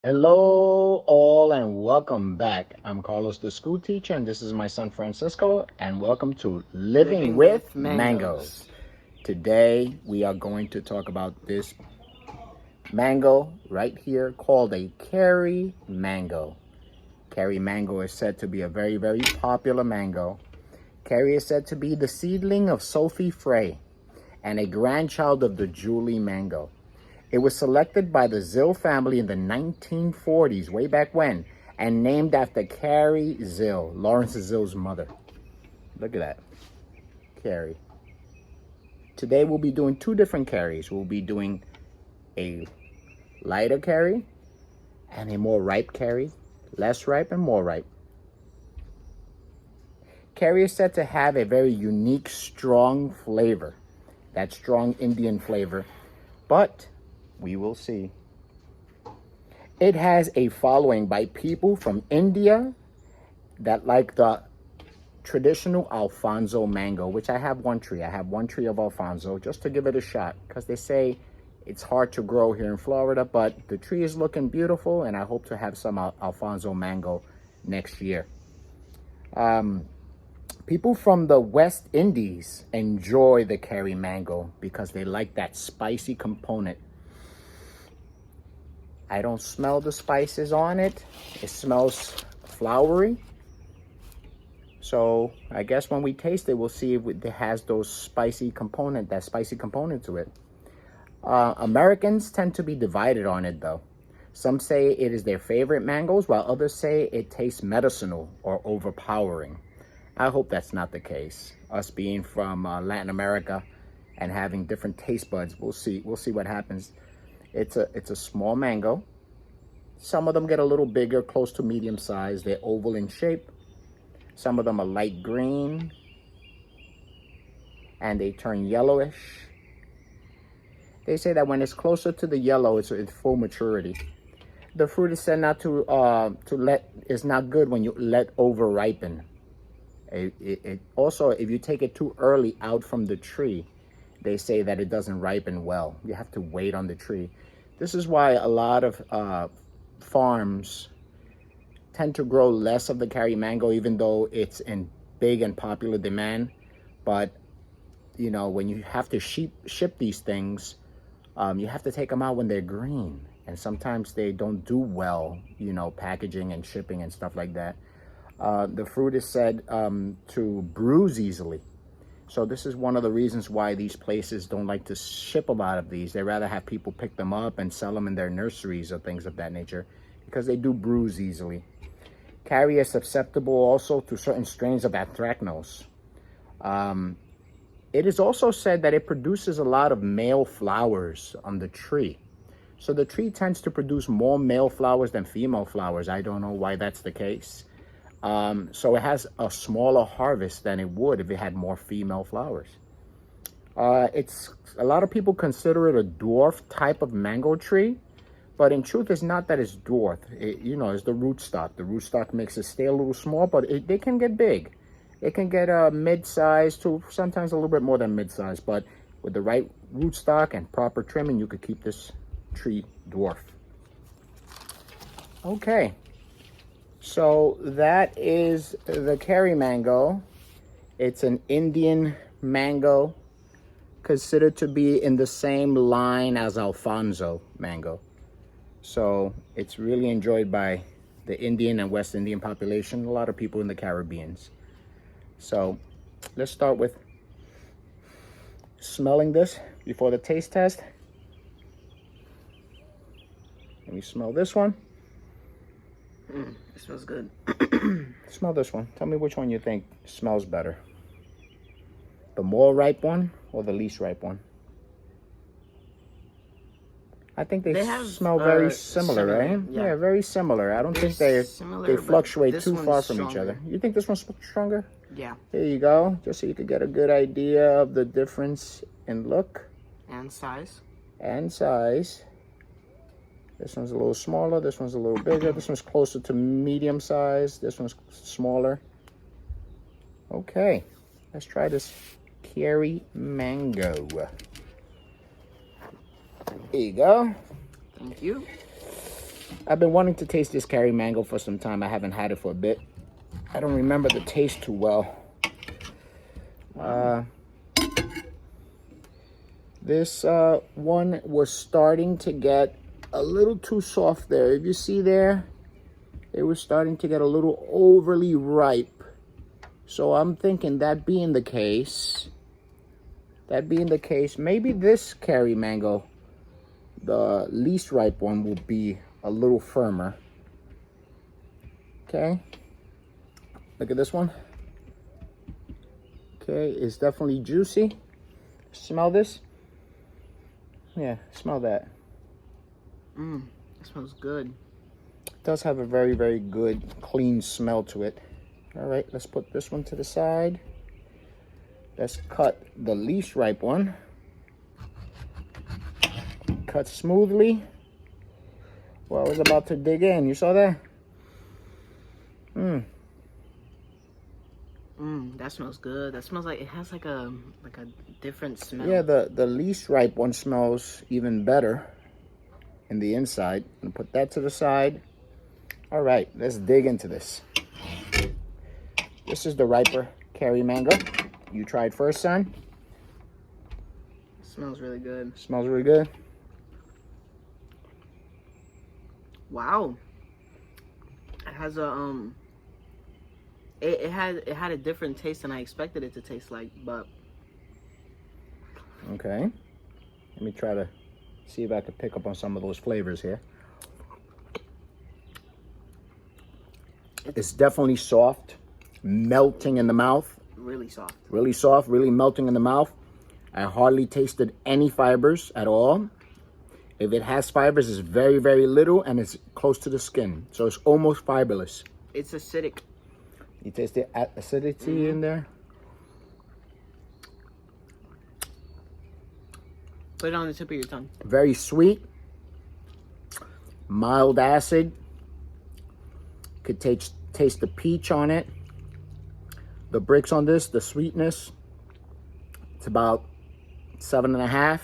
Hello, all, and welcome back. I'm Carlos, the school teacher, and this is my son Francisco, and welcome to Living Living with with Mangoes. mangoes. Today, we are going to talk about this mango right here called a Carrie mango. Carrie mango is said to be a very, very popular mango. Carrie is said to be the seedling of Sophie Frey and a grandchild of the Julie mango. It was selected by the Zill family in the 1940s, way back when, and named after Carrie Zill, Lawrence Zill's mother. Look at that, Carrie. Today we'll be doing two different Carries. We'll be doing a lighter Carrie and a more ripe Carrie, less ripe and more ripe. Carrie is said to have a very unique, strong flavor, that strong Indian flavor, but we will see. It has a following by people from India that like the traditional Alfonso mango, which I have one tree. I have one tree of Alfonso just to give it a shot because they say it's hard to grow here in Florida, but the tree is looking beautiful and I hope to have some Alfonso mango next year. People from the West Indies enjoy the Carrie mango because they like that spicy component. I don't smell the spices on it. It smells flowery. So I guess when we taste it, we'll see if it has that spicy component to it. Americans tend to be divided on it though. Some say it is their favorite mangoes, while others say it tastes medicinal or overpowering. I hope that's not the case. Us being from Latin America and having different taste buds, we'll see what happens. It's a small mango. Some of them get a little bigger, close to medium size. They're oval in shape. Some of them are light green and they turn yellowish. They say that when it's closer to the yellow, it's full maturity. The fruit is said not it's not good when you let over ripen. It also, if you take it too early out from the tree, they say that it doesn't ripen well. You have to wait on the tree. This is why a lot of farms tend to grow less of the Carrie mango, even though it's in big and popular demand. But you know, when you have to ship these things, you have to take them out when they're green, and sometimes they don't do well, you know, packaging and shipping and stuff like that. The fruit is said to bruise easily. So this is one of the reasons why these places don't like to ship a lot of these. They rather have people pick them up and sell them in their nurseries or things of that nature because they do bruise easily. Carrie is susceptible also to certain strains of anthracnose. It is also said that it produces a lot of male flowers on the tree. So the tree tends to produce more male flowers than female flowers. I don't know why that's the case. So it has a smaller harvest than it would if it had more female flowers. It's a lot of people consider it a dwarf type of mango tree, but in truth, it's not that it's dwarf. You know, it's the rootstock. The rootstock makes it stay a little small, but they can get big. It can get mid-size to sometimes a little bit more than mid-size, but with the right rootstock and proper trimming, you could keep this tree dwarf. Okay. So that is the Carrie mango. It's an Indian mango, considered to be in the same line as Alfonso mango. So it's really enjoyed by the Indian and West Indian population, a lot of people in the Caribbeans. So let's start with smelling this before the taste test. Let me smell this one. It smells good. Smell this one. Tell me which one you think smells better. The more ripe one or the least ripe one? I think they smell very similar, right? Yeah, very similar. I don't think they fluctuate too far from each other. You think this one's stronger? Yeah. Here you go, just so you could get a good idea of the difference in look. And size. And size. This one's a little smaller, this one's a little bigger, this one's closer to medium size, this one's smaller. Okay, let's try this Carrie mango. Here you go. Thank you. I've been wanting to taste this Carrie mango for some time. I haven't had it for a bit. I don't remember the taste too well. This one was starting to get a little too soft there. If you see there, it was starting to get a little overly ripe. So I'm thinking that being the case, maybe this Carrie mango, the least ripe one, will be a little firmer. Okay. Look at this one. Okay, it's definitely juicy. Smell this? Yeah, smell that. It smells good. It does have a very, very good, clean smell to it. All right, let's put this one to the side. Let's cut the least ripe one. Cut smoothly. Well, I was about to dig in. You saw that? That smells good. That smells like it has like a different smell. Yeah, the least ripe one smells even better in the inside. I'm gonna put that to the side. All right, let's dig into this. This is the riper Carrie mango. You tried first, son. It smells really good. Smells really good. Wow. It has a it had a different taste than I expected it to taste like, but Okay. Let me try to see if I can pick up on some of those flavors here. It's definitely soft, melting in the mouth. really soft. Really soft, really melting in the mouth. I hardly tasted any fibers at all. If it has fibers, it's very, very little, and it's close to the skin. So it's almost fiberless. It's acidic. You taste the acidity in there? Put it on the tip of your tongue. Very sweet. Mild acid. Could taste the peach on it. The bricks on this, the sweetness, it's about 7.5.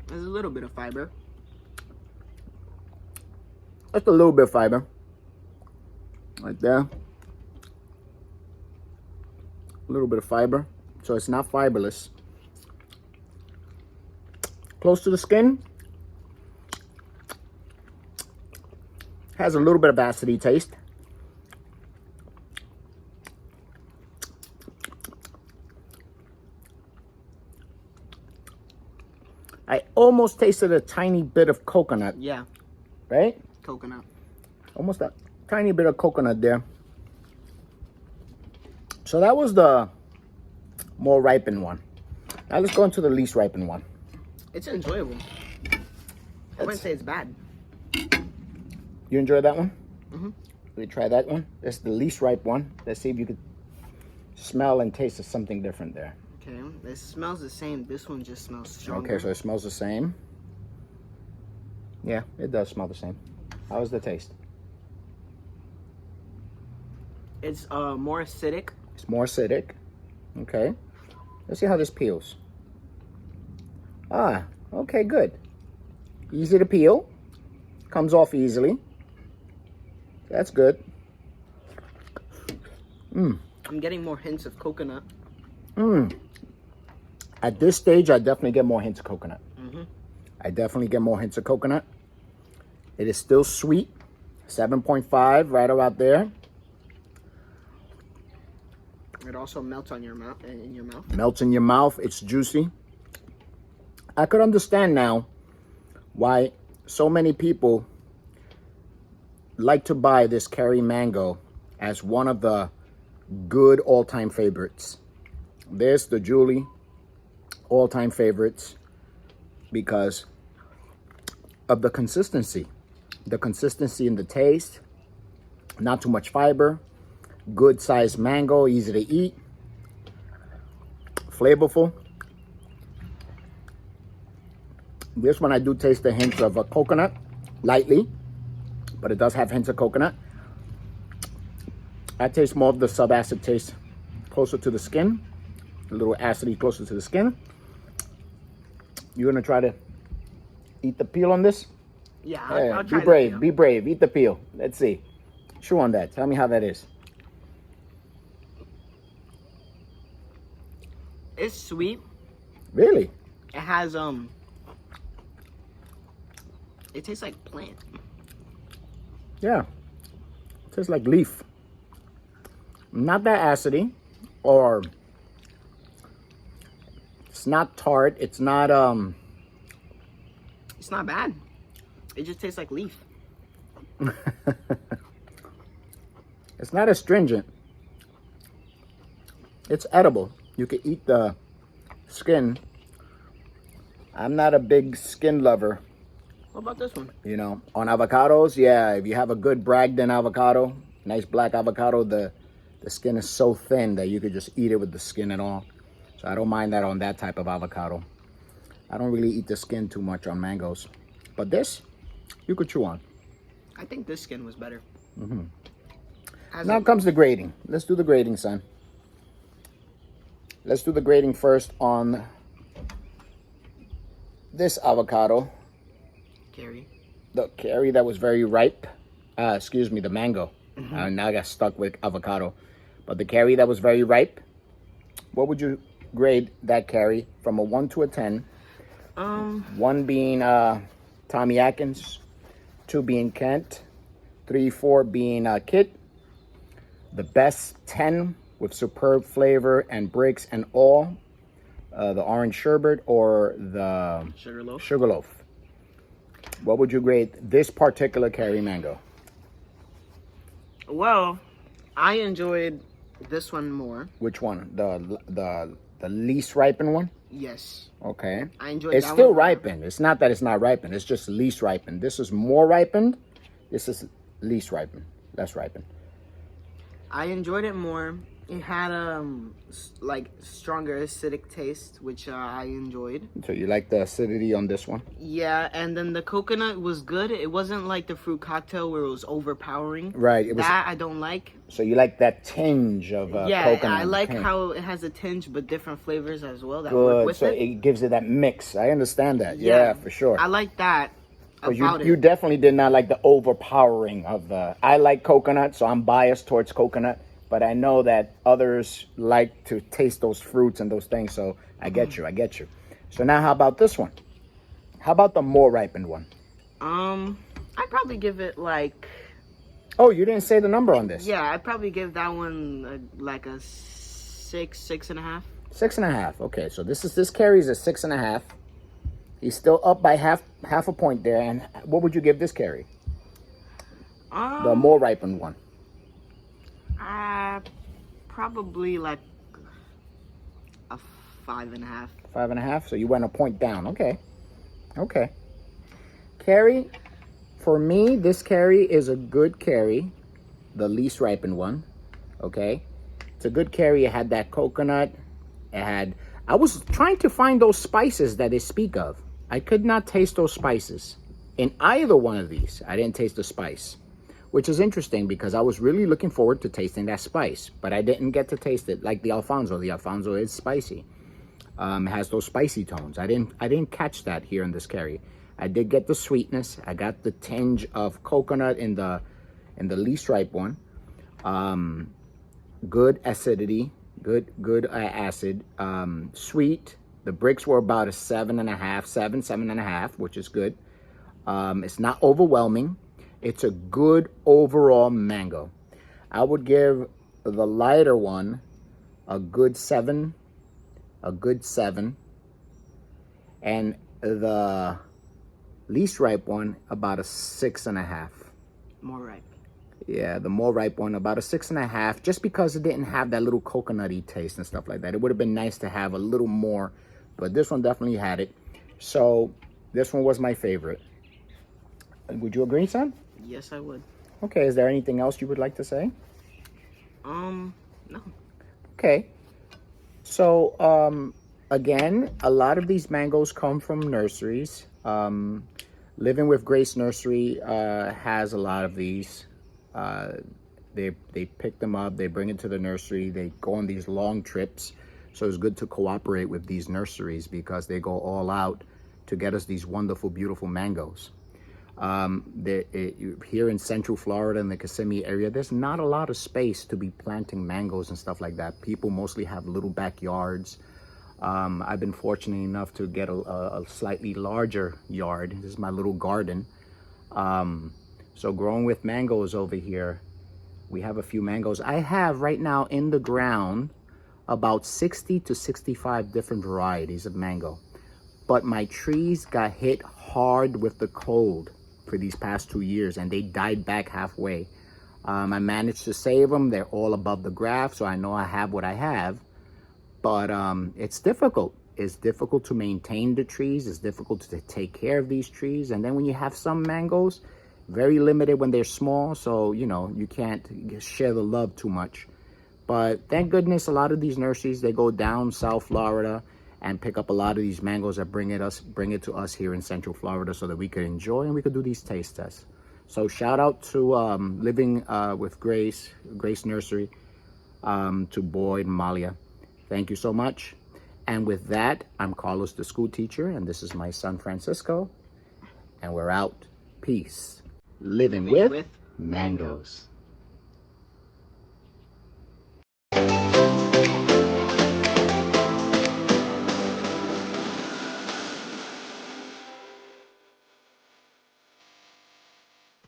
There's a little bit of fiber. Just a little bit of fiber. Right there. A little bit of fiber. So it's not fiberless. Close to the skin. Has a little bit of acidity taste. I almost tasted a tiny bit of coconut. Yeah, Right? coconut. Almost a tiny bit of coconut there. So that was the more ripened one. Now let's go into the least ripened one. It's enjoyable. I wouldn't say it's bad. You enjoyed that one? Mm-hmm. We try that one. That's the least ripe one. Let's see if you could smell and taste something different there. Okay, it smells the same. This one just smells stronger. Okay, so it smells the same. Yeah, it does smell the same. How is the taste? It's more acidic. It's more acidic. Okay. Let's see how this peels. Ah, okay, good. Easy to peel. Comes off easily. That's good. I'm getting more hints of coconut. At this stage, I definitely get more hints of coconut. Mm-hmm. I definitely get more hints of coconut. It is still sweet. 7.5, right about there. It also melts on your mouth. In your mouth. Melts in your mouth. It's juicy. I could understand now why so many people like to buy this Carrie mango as one of the good all-time favorites. This, the Julie, all-time favorites because of the consistency. The consistency in the taste. Not too much fiber. Good sized mango, easy to eat. Flavorful. This one I do taste the hints of a coconut, lightly, but it does have hints of coconut. I taste more of the subacid taste closer to the skin, a little acidity closer to the skin. You're gonna try to eat the peel on this? Yeah, Yeah, I'll be try the brave. peel. Be brave. Eat the peel. Let's see. Chew on that. Tell me how that is. It's sweet. Really? It has it tastes like plant. Yeah. Tastes like leaf. Not that acidy, or it's not tart. It's not It's not bad. It just tastes like leaf. It's not astringent. It's edible. You can eat the skin. I'm not a big skin lover. What about this one? You know, on avocados, yeah, if you have a good Bragdon avocado, nice black avocado, the skin is so thin that you could just eat it with the skin and all. So I don't mind that on that type of avocado. I don't really eat the skin too much on mangoes. But this, you could chew on. I think this skin was better. Now comes the grading. Let's do the grading, son. Let's do the grading first on this avocado. Carrie. The Carrie that was very ripe. Excuse me, the mango. Now I got stuck with avocado. But the Carrie that was very ripe, what would you grade that Carrie from a 1 to a 10? 1 being Tommy Atkins, 2 being Kent, 3, 4 being Kit. The best 10 with superb flavor and breaks and all, the orange sherbet or the Sugarloaf. Sugarloaf. What would you grade this particular Carrie mango? Well, I enjoyed this one more. Which one? The least ripened one? Yes. Okay. I enjoyed It's that still one more. ripened. It's not that it's not ripened. It's just least ripened. This is more ripened. This is least ripened. Less ripened. I enjoyed it more. It had like stronger acidic taste, which I enjoyed. So you like the acidity on this one? Yeah, and then the coconut was good. It wasn't like the fruit cocktail where it was overpowering. Right. It was. That I don't like. So you like that tinge of Yeah, coconut? I like hint. how it has a tinge, but different flavors as well that work Good. with So it. it gives it that mix. I understand that. Yeah, for sure. I like that Because about you it. definitely did not like the overpowering of the. I like coconut, so I'm biased towards coconut. But I know that others like to taste those fruits and those things. So I get you. I get you. So now, how about this one? How about the more ripened one? I'd probably give it like. Oh, you didn't say the number on this. Yeah, I'd probably give that one like a 6, 6.5. 6.5. Okay, so this carries a 6.5. He's still up by half a point there. And what would you give this carry? The more ripened one. Probably like a 5.5. 5.5. So you went a point down. Okay. Okay. Carry, for me, this carry is a good carry, the least ripened one. Okay. It's a good carry. It had that coconut. I was trying to find those spices that they speak of. I could not taste those spices in either one of these. I didn't taste the spice, which is interesting because I was really looking forward to tasting that spice, but I didn't get to taste it like the Alfonso. The Alfonso is spicy. It has those spicy tones. I didn't catch that here in this carry. I did get the sweetness. I got the tinge of coconut in the least ripe one. Good acidity, good acid. Sweet. The bricks were about a 7.5, 7.5, which is good. It's not overwhelming. It's a good overall mango. I would give the lighter one a good 7. And the least ripe one about a 6.5. More ripe. Yeah, the more ripe one about a 6.5, just because it didn't have that little coconutty taste and stuff like that. It would have been nice to have a little more, but this one definitely had it. So this one was my favorite. Would you agree, son? Yes, I would. Okay, is there anything else you would like to say? No. Okay. So, again, a lot of these mangoes come from nurseries. Living with Grace Nursery has a lot of these. They pick them up, they bring it to the nursery, they go on these long trips. So it's good to cooperate with these nurseries because they go all out to get us these wonderful, beautiful mangoes. Here in Central Florida in the Kissimmee area, there's not a lot of space to be planting mangoes and stuff like that. People mostly have little backyards. I've been fortunate enough to get a slightly larger yard. This is my little garden. So growing with mangoes over here, we have a few mangoes. I have right now in the ground about 60 to 65 different varieties of mango. But my trees got hit hard with the cold for these past 2 years, and they died back halfway. I managed to save them. They're all above the graph, so I know I have what I have. But it's difficult. It's difficult to maintain the trees. It's difficult to take care of these trees. And then when you have some mangoes, very limited when they're small, so you can't share the love too much. But thank goodness a lot of these nurseries, they go down South Florida and pick up a lot of these mangoes that bring it to us here in Central Florida so that we could enjoy and we could do these taste tests. So shout out to Living with Grace Nursery, to Boyd and Malia. Thank you so much. And with that, I'm Carlos, the school teacher, and this is my son Francisco, and we're out. Peace. Living with mangoes.